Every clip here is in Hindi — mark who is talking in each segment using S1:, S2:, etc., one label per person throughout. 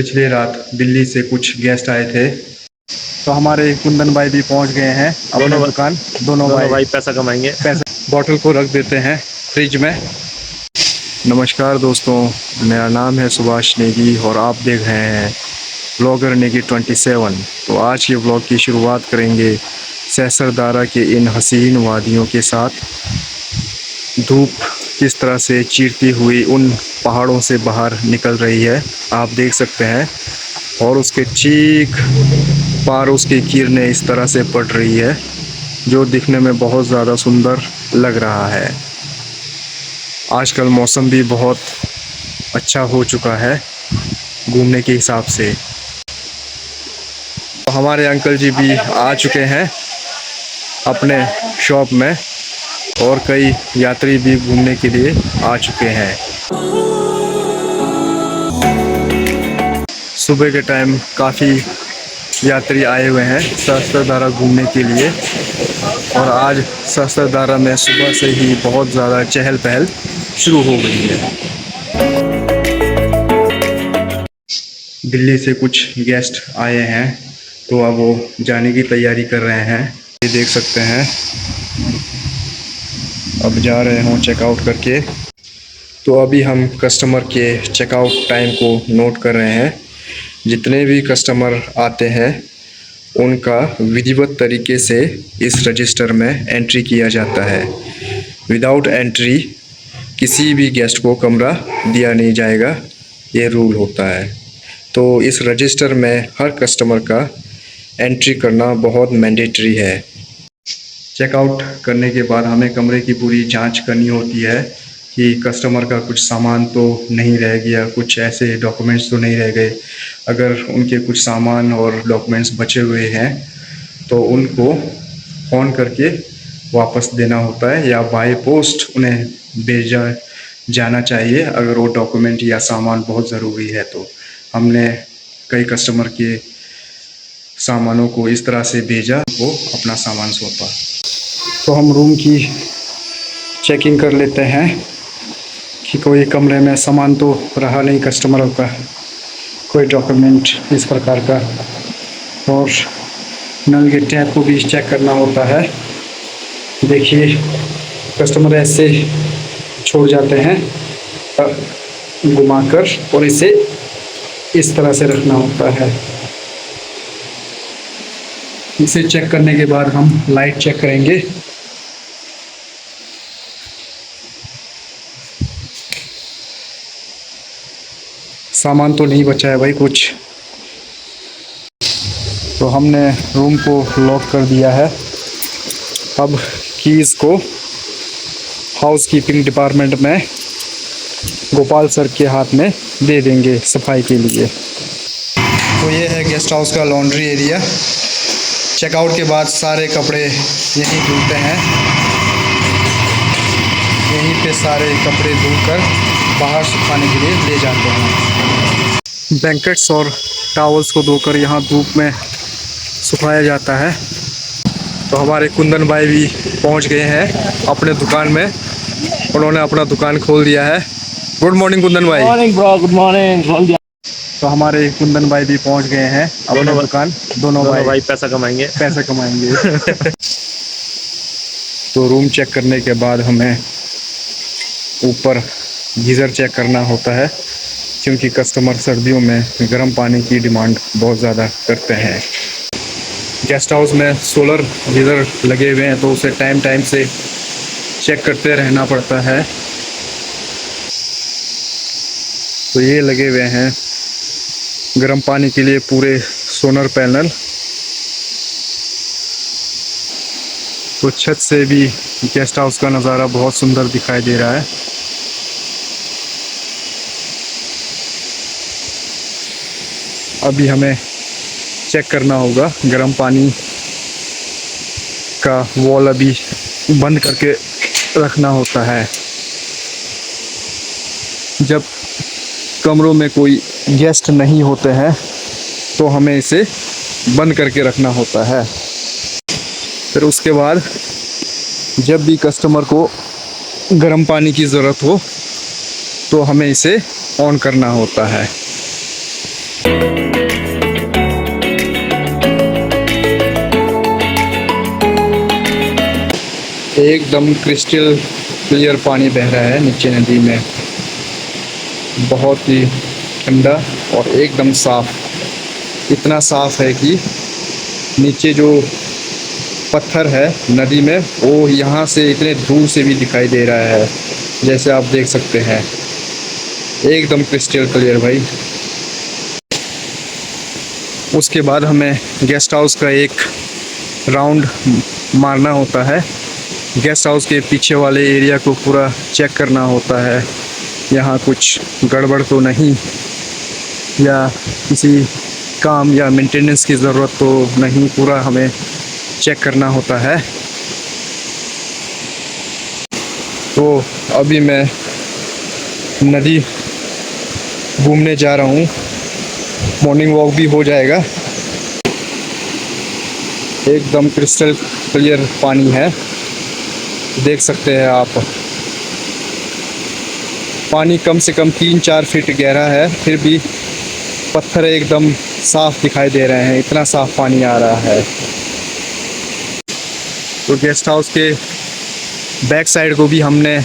S1: पिछली रात दिल्ली से कुछ गेस्ट आए थे, तो हमारे कुंदन भाई भी पहुंच गए हैं अपने दुकान। दोनों भाई
S2: पैसा कमाएंगे।
S1: पैसे बॉटल को रख देते हैं फ्रिज में। नमस्कार दोस्तों, मेरा नाम है सुभाष नेगी और आप देख रहे हैं ब्लॉगर नेगी 27। तो आज के ब्लॉग की शुरुआत करेंगे सहस्त्रधारा के इन हसीन वादियों के साथ। धूप किस तरह से चीरती हुई उन पहाड़ों से बाहर निकल रही है आप देख सकते हैं, और उसके चीख पार उसकी किरणें इस तरह से पड़ रही है जो दिखने में बहुत ज़्यादा सुंदर लग रहा है। आजकल मौसम भी बहुत अच्छा हो चुका है घूमने के हिसाब से। तो हमारे अंकल जी भी आ चुके हैं अपने शॉप में, और कई यात्री भी घूमने के लिए आ चुके हैं। सुबह के टाइम काफ़ी यात्री आए हुए हैं सहस्त्रधारा घूमने के लिए, और आज सहस्त्रधारा में सुबह से ही बहुत ज़्यादा चहल पहल शुरू हो गई है। दिल्ली से कुछ गेस्ट आए हैं, तो अब वो जाने की तैयारी कर रहे हैं। ये देख सकते हैं, अब जा रहे हों चेकआउट करके। तो अभी हम कस्टमर के चेकआउट टाइम को नोट कर रहे हैं। जितने भी कस्टमर आते हैं उनका विधिवत तरीके से इस रजिस्टर में एंट्री किया जाता है। विदाउट एंट्री किसी भी गेस्ट को कमरा दिया नहीं जाएगा, ये रूल होता है। तो इस रजिस्टर में हर कस्टमर का एंट्री करना बहुत मैंडेटरी है। चेकआउट करने के बाद हमें कमरे की पूरी जांच करनी होती है कि कस्टमर का कुछ सामान तो नहीं रह गया, कुछ ऐसे डॉक्यूमेंट्स तो नहीं रह गए। अगर उनके कुछ सामान और डॉक्यूमेंट्स बचे हुए हैं तो उनको फ़ोन करके वापस देना होता है, या बाय पोस्ट उन्हें भेजा जाना चाहिए अगर वो डॉक्यूमेंट या सामान बहुत ज़रूरी है। तो हमने कई कस्टमर के सामानों को इस तरह से भेजा, वो अपना सामान सौंपा। तो हम रूम की चेकिंग कर लेते हैं कि कोई कमरे में सामान तो रहा नहीं कस्टमरों का, कोई डॉक्यूमेंट इस प्रकार का। और नल के टैप को भी चेक करना होता है। देखिए कस्टमर ऐसे छोड़ जाते हैं घुमाकर, और इसे इस तरह से रखना होता है। इसे चेक करने के बाद हम लाइट चेक करेंगे। सामान तो नहीं बचा है भाई कुछ। तो हमने रूम को लॉक कर दिया है। अब कीज़ को हाउस कीपिंग डिपार्टमेंट में गोपाल सर के हाथ में दे देंगे सफाई के लिए। तो ये है गेस्ट हाउस का लॉन्ड्री एरिया। चेकआउट के बाद सारे कपड़े यहीं धुलते हैं। यहीं पे सारे कपड़े धुलकर बाहर सुखाने के लिए ले जाते हैं। ब्लैंकेट्स और टॉवल्स को धोकर यहाँ धूप में सुखाया जाता है। तो हमारे कुंदन भाई भी पहुँच गए हैं अपने दुकान में। उन्होंने अपना दुकान खोल दिया है। गुड मॉर्निंग कुंदन भाई।
S2: Morning bro, good morning.
S1: तो हमारे कुंदन भाई भी पहुँच गए हैं अपने दुकान। दोनों भाई
S2: पैसा कमाएंगे।
S1: तो रूम चेक करने के बाद हमें ऊपर गीज़र चेक करना होता है, क्योंकि कस्टमर सर्दियों में गर्म पानी की डिमांड बहुत ज़्यादा करते हैं। गेस्ट हाउस में सोलर गीज़र लगे हुए हैं, तो उसे टाइम टाइम से चेक करते रहना पड़ता है। तो ये लगे हुए हैं गर्म पानी के लिए पूरे सोलर पैनल। तो छत से भी गेस्ट हाउस का नज़ारा बहुत सुंदर दिखाई दे रहा है। अभी हमें चेक करना होगा गर्म पानी का वॉल अभी बंद करके रखना होता है। जब कमरों में कोई गेस्ट नहीं होते हैं तो हमें इसे बंद करके रखना होता है। फिर उसके बाद जब भी कस्टमर को गर्म पानी की ज़रूरत हो तो हमें इसे ऑन करना होता है। एकदम क्रिस्टल क्लियर पानी बह रहा है नीचे नदी में, बहुत ही ठंडा और एकदम साफ। इतना साफ है कि नीचे जो पत्थर है नदी में वो यहाँ से इतने दूर से भी दिखाई दे रहा है, जैसे आप देख सकते हैं। एकदम क्रिस्टल क्लियर भाई। उसके बाद हमें गेस्ट हाउस का एक राउंड मारना होता है। गेस्ट हाउस के पीछे वाले एरिया को पूरा चेक करना होता है, यहाँ कुछ गड़बड़ तो नहीं, या किसी काम या मेंटेनेंस की ज़रूरत तो नहीं, पूरा हमें चेक करना होता है। तो अभी मैं नदी घूमने जा रहा हूँ, मॉर्निंग वॉक भी हो जाएगा। एकदम क्रिस्टल क्लियर पानी है, देख सकते हैं आप। पानी कम से कम 3-4 फीट गहरा है, फिर भी पत्थर एकदम साफ दिखाई दे रहे हैं, इतना साफ पानी आ रहा है। तो गेस्ट हाउस के बैक साइड को भी हमने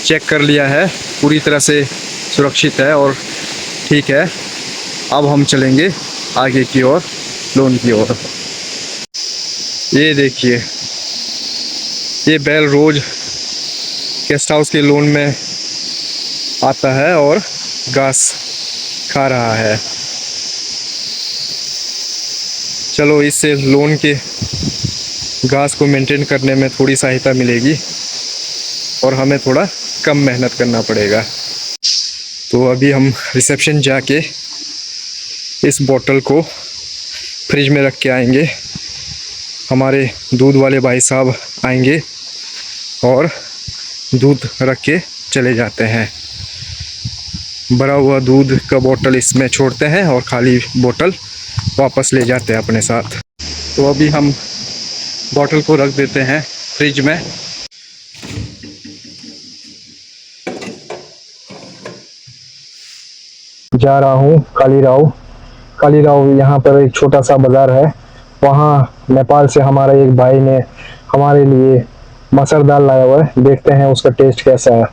S1: चेक कर लिया है, पूरी तरह से सुरक्षित है और ठीक है। अब हम चलेंगे आगे की ओर, लॉन की ओर। ये देखिए, ये बैल रोज गेस्ट हाउस के लॉन में आता है और घास खा रहा है। चलो, इससे लॉन के घास को मेंटेन करने में थोड़ी सहायता मिलेगी और हमें थोड़ा कम मेहनत करना पड़ेगा। तो अभी हम रिसेप्शन जाके इस बोतल को फ्रिज में रख के आएंगे। हमारे दूध वाले भाई साहब आएंगे और दूध रख के चले जाते हैं। भरा हुआ दूध का बोतल इसमें छोड़ते हैं और खाली बोतल वापस ले जाते हैं अपने साथ। तो अभी हम बोतल को रख देते हैं फ्रिज में। जा रहा हूँ कालीराव यहाँ पर एक छोटा सा बाज़ार है, वहाँ नेपाल से हमारा एक भाई ने हमारे लिए मसूर दाल लाया हुआ है। देखते हैं उसका टेस्ट कैसा है।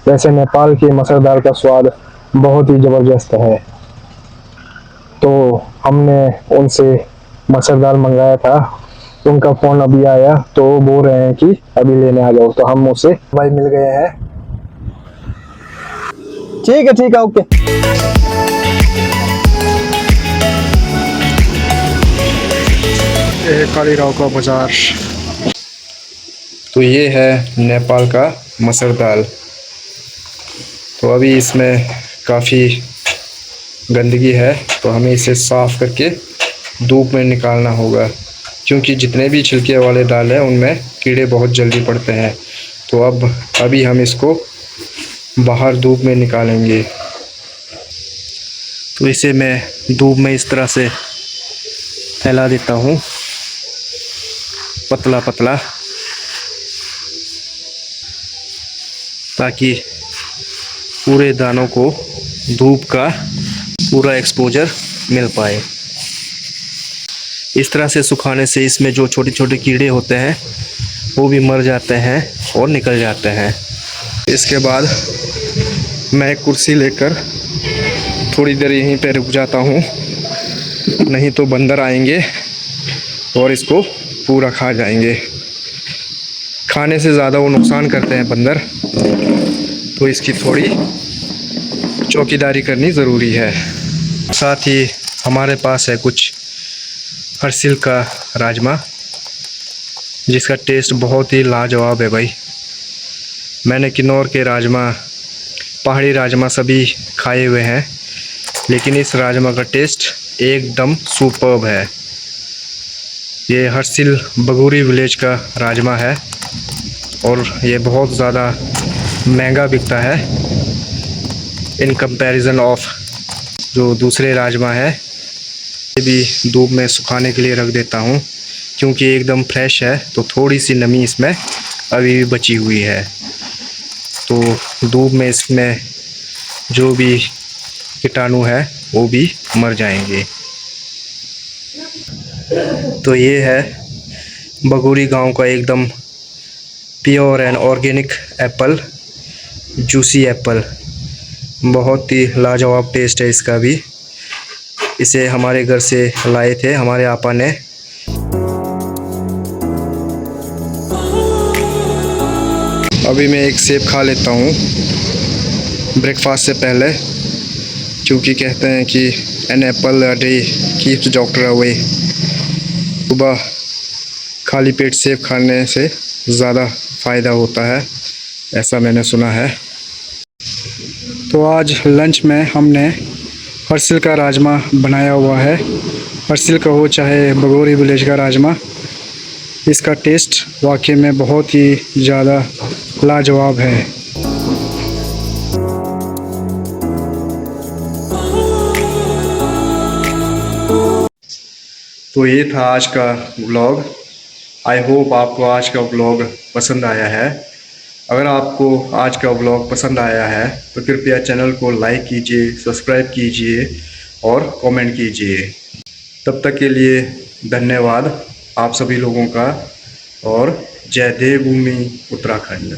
S1: वैसे नेपाल की मसूर दाल का स्वाद बहुत ही ज़बरदस्त है। तो हमने उनसे मसूर दाल मंगाया था, उनका फ़ोन अभी आया तो वो बोल रहे हैं कि अभी लेने आ जाओ। तो हम उसे भाई मिल गए हैं। ठीक है ओके। कालीराव का बाजार। तो ये है नेपाल का मसूर दाल। तो अभी इसमें काफ़ी गंदगी है, तो हमें इसे साफ़ करके धूप में निकालना होगा, क्योंकि जितने भी छिलके वाले दाल है उनमें कीड़े बहुत जल्दी पड़ते हैं। तो अभी हम इसको बाहर धूप में निकालेंगे। तो इसे मैं धूप में इस तरह से फैला देता हूँ, पतला पतला, ताकि पूरे दानों को धूप का पूरा एक्सपोजर मिल पाए। इस तरह से सुखाने से इसमें जो छोटे छोटे कीड़े होते हैं वो भी मर जाते हैं और निकल जाते हैं। इसके बाद मैं एक कुर्सी लेकर थोड़ी देर यहीं पे रुक जाता हूँ, नहीं तो बंदर आएंगे और इसको पूरा खा जाएंगे। खाने से ज़्यादा वो नुकसान करते हैं बंदर, तो इसकी थोड़ी चौकीदारी करनी ज़रूरी है। साथ ही हमारे पास है कुछ हरसिल का राजमा, जिसका टेस्ट बहुत ही लाजवाब है भाई। मैंने किन्नौर के राजमा, पहाड़ी राजमा सभी खाए हुए हैं, लेकिन इस राजमा का टेस्ट एकदम सुपर्ब है। ये हरसिल बगूरी विलेज का राजमा है और ये बहुत ज़्यादा महंगा बिकता है इन कंपैरिजन ऑफ जो दूसरे राजमा है। ये भी धूप में सुखाने के लिए रख देता हूँ, क्योंकि एकदम फ्रेश है, तो थोड़ी सी नमी इसमें अभी भी बची हुई है। तो धूप में इसमें जो भी कीटाणु है वो भी मर जाएंगे। तो ये है बगोरी गांव का एकदम pure and organic Apple, juicy Apple. बहुत ही लाजवाब टेस्ट है इसका भी। इसे हमारे घर से लाए थे हमारे आपा ने। अभी मैं एक सेब खा लेता हूँ ब्रेकफास्ट से पहले, क्योंकि कहते हैं कि an apple a day keeps doctor away. सुबह खाली पेट सेब खाने से ज़्यादा फ़ायदा होता है, ऐसा मैंने सुना है। तो आज लंच में हमने हर्सिल का राजमा बनाया हुआ है। हर्सिल का हो चाहे बगोरी विलेज का राजमा, इसका टेस्ट वाकई में बहुत ही ज़्यादा लाजवाब है। तो ये था आज का व्लॉग। आई होप आपको आज का व्लॉग पसंद आया है। अगर आपको आज का व्लॉग पसंद आया है तो कृपया चैनल को लाइक कीजिए, सब्सक्राइब कीजिए और कमेंट कीजिए। तब तक के लिए धन्यवाद आप सभी लोगों का, और जय देवभूमि उत्तराखंड।